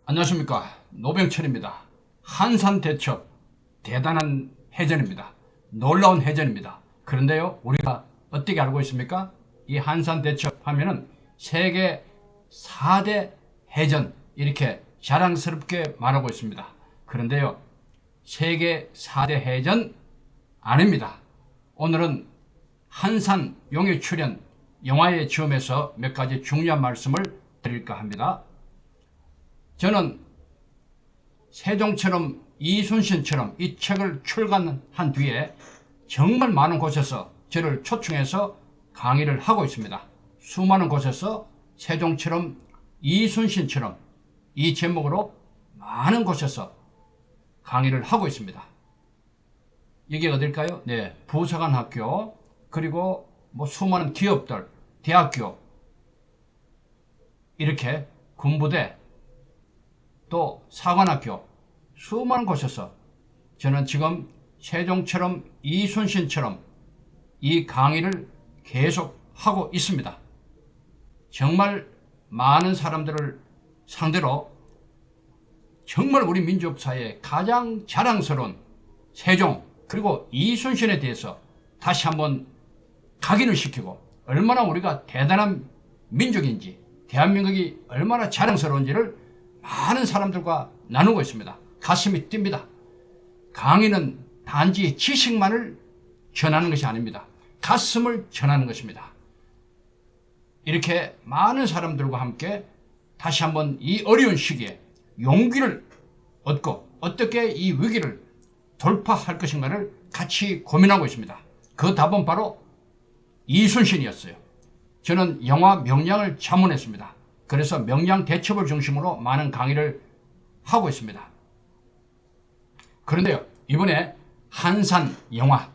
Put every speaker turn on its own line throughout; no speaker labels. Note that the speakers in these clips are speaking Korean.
안녕하십니까, 노병철입니다. 한산대첩 대단한 해전입니다. 놀라운 해전입니다. 그런데요, 우리가 어떻게 알고 있습니까? 이 한산대첩 하면은 세계 4대 해전 이렇게 자랑스럽게 말하고 있습니다. 그런데요, 세계 4대 해전 아닙니다. 오늘은 한산 용의 출현 영화의 지음에서 몇 가지 중요한 말씀을 드릴까 합니다. 저는 세종처럼 이순신처럼 이 책을 출간한 뒤에 정말 많은 곳에서 저를 초청해서 강의를 하고 있습니다. 수많은 곳에서 세종처럼 이순신처럼 이 제목으로 많은 곳에서 강의를 하고 있습니다. 이게 어딜까요? 네, 부사관학교, 그리고 수많은 기업들, 대학교, 이렇게 군부대, 또 사관학교, 수많은 곳에서 저는 지금 세종처럼 이순신처럼 이 강의를 계속 하고 있습니다. 정말 많은 사람들을 상대로 정말 우리 민족사회에 가장 자랑스러운 세종 그리고 이순신에 대해서 다시 한번 각인을 시키고 얼마나 우리가 대단한 민족인지, 대한민국이 얼마나 자랑스러운지를 많은 사람들과 나누고 있습니다. 가슴이 뜁니다. 강의는 단지 지식만을 전하는 것이 아닙니다. 가슴을 전하는 것입니다. 이렇게 많은 사람들과 함께 다시 한번 이 어려운 시기에 용기를 얻고 어떻게 이 위기를 돌파할 것인가를 같이 고민하고 있습니다. 그 답은 바로 이순신이었어요. 저는 영화 명량을 자문했습니다. 그래서 명량 대첩을 중심으로 많은 강의를 하고 있습니다. 그런데요, 이번에 한산 영화,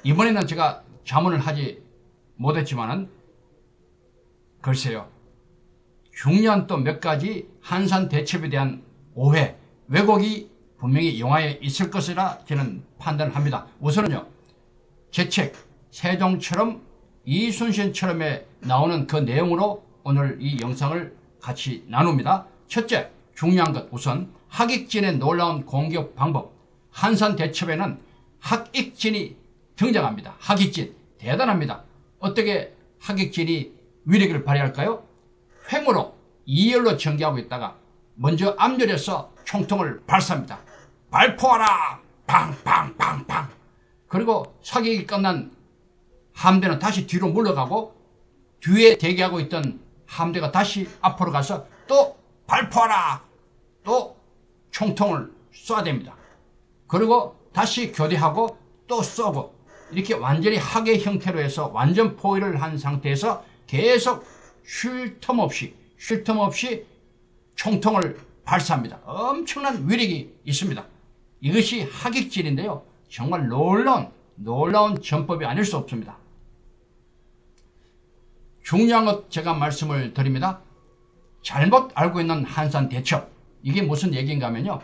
이번에는 제가 자문을 하지 못했지만은 글쎄요, 중요한 또 몇 가지 한산 대첩에 대한 오해, 왜곡이 분명히 영화에 있을 것이라 저는 판단합니다. 우선은요, 제 책 세종처럼 이순신처럼에 나오는 그 내용으로 오늘 이 영상을 같이 나눕니다. 첫째, 중요한 것, 우선 학익진의 놀라운 공격 방법. 한산 대첩에는 학익진이 등장합니다. 학익진 대단합니다. 어떻게 학익진이 위력을 발휘할까요? 횡으로 2열로 전개하고 있다가 먼저 앞열에서 총통을 발사합니다. 발포하라! 팡팡팡팡! 그리고 사격이 끝난 함대는 다시 뒤로 물러가고 뒤에 대기하고 있던 함대가 다시 앞으로 가서 또 발포하라! 또 총통을 쏴댑니다. 그리고 다시 교대하고 또 쏘고, 이렇게 완전히 학의 형태로 해서 완전 포위를 한 상태에서 계속 쉴 틈 없이 총통을 발사합니다. 엄청난 위력이 있습니다. 이것이 학익진인데요, 정말 놀라운 전법이 아닐 수 없습니다. 중요한 것 제가 말씀을 드립니다. 잘못 알고 있는 한산 대첩, 이게 무슨 얘기인가 하면요,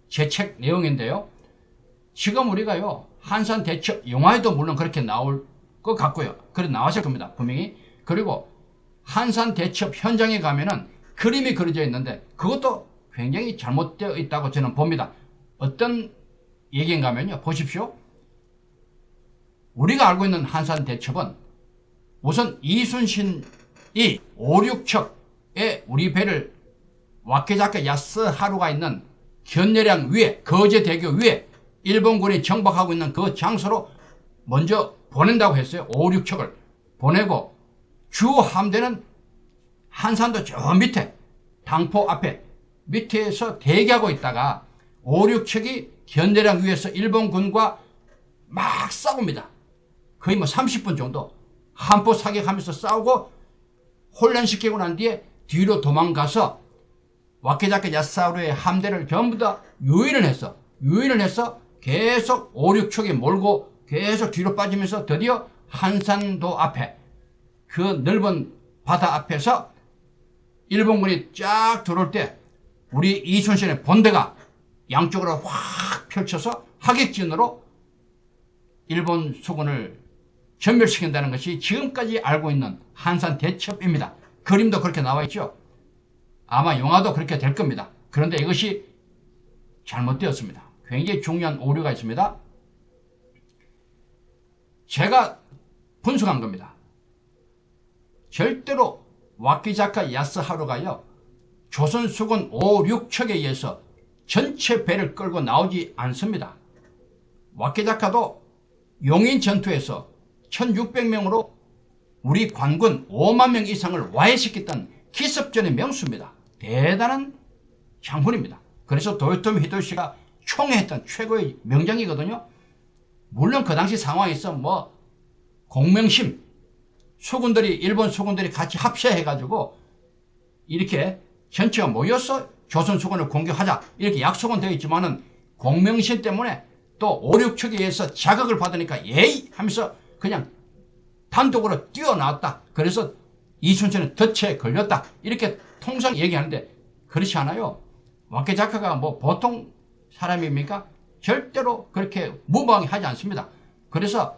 제 책 내용인데요, 지금 우리가요 한산 대첩 영화에도 물론 그렇게 나올 것 같고요, 그래 나왔을 겁니다, 분명히. 그리고 한산 대첩 현장에 가면은 그림이 그려져 있는데 그것도 굉장히 잘못되어 있다고 저는 봅니다. 어떤 얘기인가 하면요, 보십시오. 우리가 알고 있는 한산 대첩은 우선 이순신이 5, 6척의 우리 배를 와케자케 야스하루가 있는 견내량 위에, 거제대교 위에 일본군이 정박하고 있는 그 장소로 먼저 보낸다고 했어요. 5, 6척을 보내고 주 함대는 한산도 저 밑에 당포 앞에 밑에서 대기하고 있다가 5, 6척이 견내량 위에서 일본군과 막 싸웁니다. 거의 30분 정도 함포 사격하면서 싸우고 혼란시키고 난 뒤에 뒤로 도망가서 와케자케 야스하루의 함대를 전부 다 유인을 해서 계속 5, 6척이 몰고 계속 뒤로 빠지면서 드디어 한산도 앞에, 그 넓은 바다 앞에서 일본군이 쫙 들어올 때 우리 이순신의 본대가 양쪽으로 확 펼쳐서 하객진으로 일본 수군을 전멸시킨다는 것이 지금까지 알고 있는 한산 대첩입니다. 그림도 그렇게 나와 있죠. 아마 영화도 그렇게 될 겁니다. 그런데 이것이 잘못되었습니다. 굉장히 중요한 오류가 있습니다. 제가 분석한 겁니다. 절대로 와키자카 야스하루가요, 조선수군 5, 6척에 의해서 전체 배를 끌고 나오지 않습니다. 와키자카도 용인 전투에서 1600명으로 우리 관군 5만 명 이상을 와해시켰던 기습전의 명수입니다. 대단한 장군입니다. 그래서 도요토미 히데요시가 총애했던 최고의 명장이거든요. 물론 그 당시 상황에서 뭐 공명심, 수군들이, 일본 수군들이 같이 합세해가지고 이렇게 전체가 모여서 조선수군을 공격하자 이렇게 약속은 되어 있지만은 공명심 때문에 또 5, 6척에 의해서 자극을 받으니까 예이 하면서 그냥 단독으로 뛰어나왔다. 그래서 이순신은 덫에 걸렸다. 이렇게 통상 얘기하는데 그렇지 않아요. 와키자카가 뭐 보통 사람입니까? 절대로 그렇게 무방하게 하지 않습니다. 그래서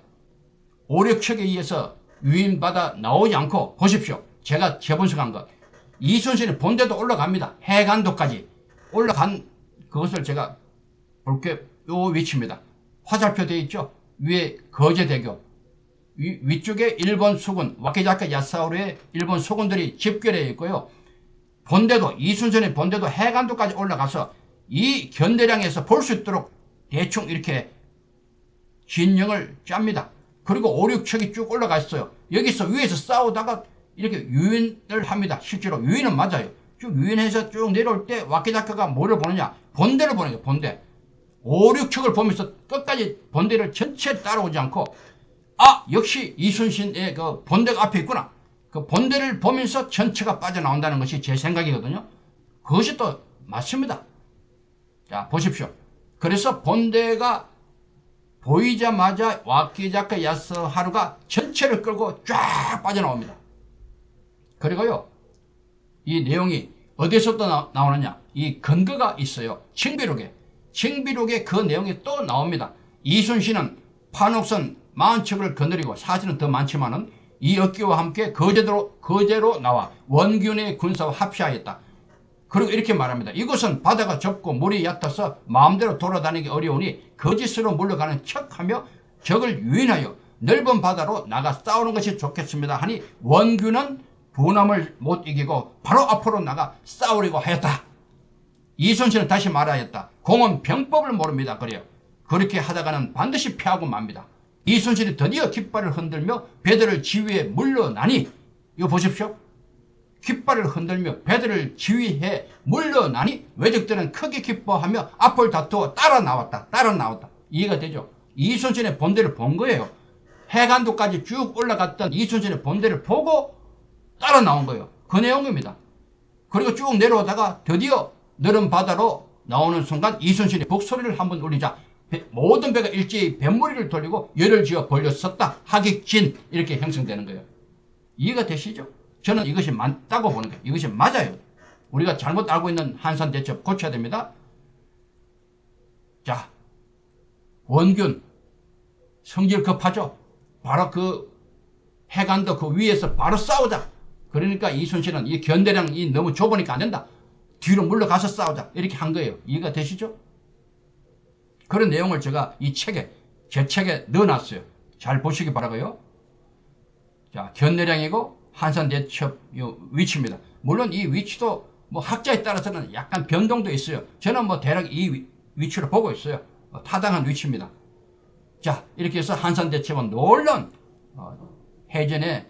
5, 6척에 의해서 유인받아 나오지 않고 보십시오. 제가 재분석한 것. 이순신의 본대도 올라갑니다. 해관도까지 올라간 그것을 제가 볼게 요 위치입니다. 화살표 되어 있죠. 위에 거제대교, 위쪽에 일본 수군 와키자카 야스하루의 일본 수군들이 집결해 있고요. 본대도, 이순신의 본대도 해관도까지 올라가서 이 견대량에서 볼 수 있도록 대충 이렇게 진영을 짭니다. 그리고 5, 6척이 쭉 올라가 있어요. 여기서 위에서 싸우다가 이렇게 유인을 합니다. 실제로 유인은 맞아요. 쭉 유인해서 쭉 내려올 때 와키자카가 뭐를 보느냐, 본대를 보는 거예요. 본대. 5, 6척을 보면서 끝까지 본대를 전체 따라오지 않고, 아, 역시 이순신의 그 본대가 앞에 있구나. 그 본대를 보면서 전체가 빠져나온다는 것이 제 생각이거든요. 그것이 또 맞습니다. 자, 보십시오. 그래서 본대가 보이자마자 와키자카 야스하루가 전체를 끌고 쫙 빠져나옵니다. 그리고요, 이 내용이 어디서 또 나오느냐, 이 근거가 있어요. 징비록에. 징비록에 그 내용이 또 나옵니다. 이순신은 판옥선 40척을 거느리고, 사실은 더 많지만은 이 어깨와 함께 거제로 나와 원균의 군사와 합시하였다. 그리고 이렇게 말합니다. 이곳은 바다가 좁고 물이 얕아서 마음대로 돌아다니기 어려우니 거짓으로 물러가는 척하며 적을 유인하여 넓은 바다로 나가 싸우는 것이 좋겠습니다 하니, 원균은 분함을 못 이기고 바로 앞으로 나가 싸우려고 하였다. 이순신은 다시 말하였다. 공은 병법을 모릅니다. 그래요. 그렇게 하다가는 반드시 패하고 맙니다. 이순신이 드디어 깃발을 흔들며 배들을 지휘해 물러나니, 이거 보십시오. 깃발을 흔들며 배들을 지휘해 물러나니 왜적들은 크게 기뻐하며 앞을 다투어 따라 나왔다. 이해가 되죠? 이순신의 본대를 본 거예요. 해관도까지 쭉 올라갔던 이순신의 본대를 보고 따라 나온 거예요. 그 내용입니다. 그리고 쭉 내려오다가 드디어 너른 바다로 나오는 순간 이순신이 북소리를 한번 울리자 모든 배가 일제히 뱃머리를 돌리고 열을 지어 벌렸었다. 하객진, 이렇게 형성되는 거예요. 이해가 되시죠? 저는 이것이 맞다고 보는 거예요. 이것이 맞아요. 우리가 잘못 알고 있는 한산대첩 고쳐야 됩니다. 자, 원균 성질 급하죠. 바로 그 해관도 그 위에서 바로 싸우자. 그러니까 이순신은 이 견대량이 너무 좁으니까 안 된다. 뒤로 물러가서 싸우자. 이렇게 한 거예요. 이해가 되시죠? 그런 내용을 제가 이 책에, 제 책에 넣어놨어요. 잘 보시기 바라고요. 자, 견대량이고 한산대첩 위치입니다. 물론 이 위치도 뭐 학자에 따라서는 약간 변동도 있어요. 저는 뭐 대략 이 위치로 보고 있어요. 타당한 위치입니다. 자, 이렇게 해서 한산대첩은 놀라운 해전의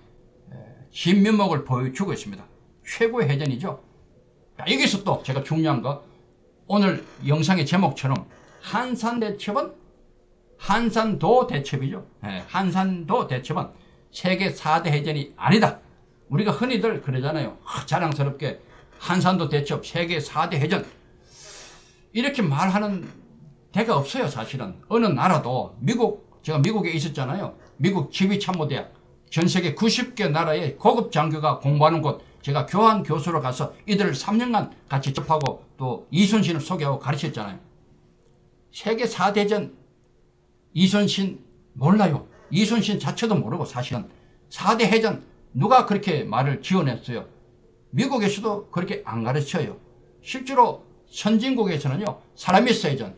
진면목을 보여주고 있습니다. 최고의 해전이죠. 자, 여기서 또 제가 중요한 거, 오늘 영상의 제목처럼 한산대첩은 한산도 대첩이죠. 네, 한산도 대첩은 세계 4대 해전이 아니다. 우리가 흔히들 그러잖아요. 자랑스럽게 한산도 대첩 세계 4대 해전, 이렇게 말하는 데가 없어요. 사실은 어느 나라도, 제가 미국에 있었잖아요. 미국 지휘참모대학, 전 세계 90개 나라의 고급 장교가 공부하는 곳, 제가 교환 교수로 가서 이들을 3년간 같이 접하고 또 이순신을 소개하고 가르쳤잖아요. 세계 4대전 이순신 몰라요. 이순신 자체도 모르고, 사실은 4대 해전 누가 그렇게 말을 지어냈어요? 미국에서도 그렇게 안 가르쳐요. 실제로 선진국에서는요, 사라미스 해전,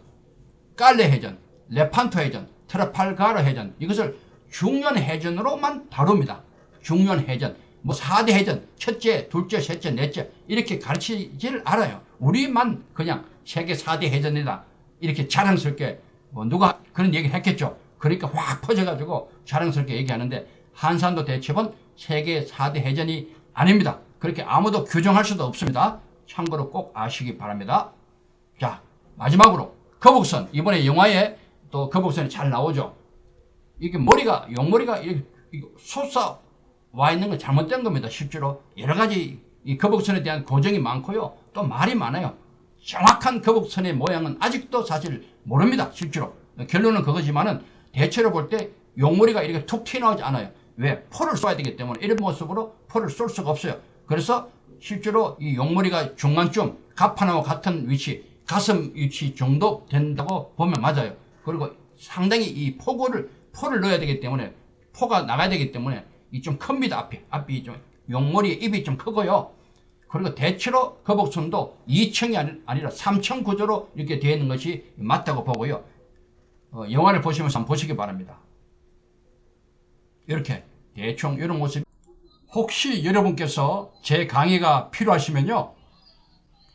깔레 해전, 레판토 해전, 트라팔가르 해전, 이것을 중요한 해전으로만 다룹니다. 중요한 해전, 뭐 4대 해전, 첫째, 둘째, 셋째, 넷째 이렇게 가르치지를 않아요. 우리만 그냥 세계 4대 해전이다 이렇게 자랑스럽게, 뭐 누가 그런 얘기를 했겠죠. 그러니까 확 퍼져가지고 자랑스럽게 얘기하는데, 한산도 대첩은 세계 4대 해전이 아닙니다. 그렇게 아무도 규정할 수도 없습니다. 참고로 꼭 아시기 바랍니다. 자, 마지막으로 거북선. 이번에 영화에 또 거북선이 잘 나오죠. 이게 머리가, 용머리가 이렇게 솟아와 있는 건 잘못된 겁니다. 실제로 여러 가지 이 거북선에 대한 고정이 많고요, 또 말이 많아요. 정확한 거북선의 모양은 아직도 사실 모릅니다. 실제로 결론은 그거지만은, 대체로 볼 때 용머리가 이렇게 툭 튀어나오지 않아요. 왜? 포를 쏘아야 되기 때문에 이런 모습으로 포를 쏠 수가 없어요. 그래서 실제로 이 용머리가 중간쯤 가판하고 같은 위치, 가슴 위치 정도 된다고 보면 맞아요. 그리고 상당히 이 포를 넣어야 되기 때문에, 포가 나가야 되기 때문에 이 좀 큽니다. 앞이 좀, 용머리의 입이 좀 크고요. 그리고 대체로 거북선도 2층이 아니라 3층 구조로 이렇게 되어 있는 것이 맞다고 보고요. 영화를 보시면서 한번 보시기 바랍니다. 이렇게 대충 이런 모습. 혹시 여러분께서 제 강의가 필요하시면요,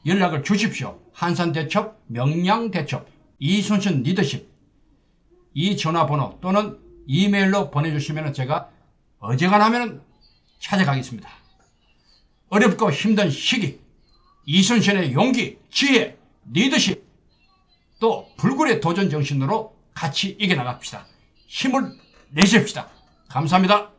연락을 주십시오. 한산대첩, 명량대첩, 이순신 리더십, 이 전화번호 또는 이메일로 보내주시면 제가 어지간하면 찾아가겠습니다. 어렵고 힘든 시기, 이순신의 용기, 지혜, 리더십, 또 불굴의 도전 정신으로 같이 이겨나갑시다. 힘을 내십시다. 감사합니다.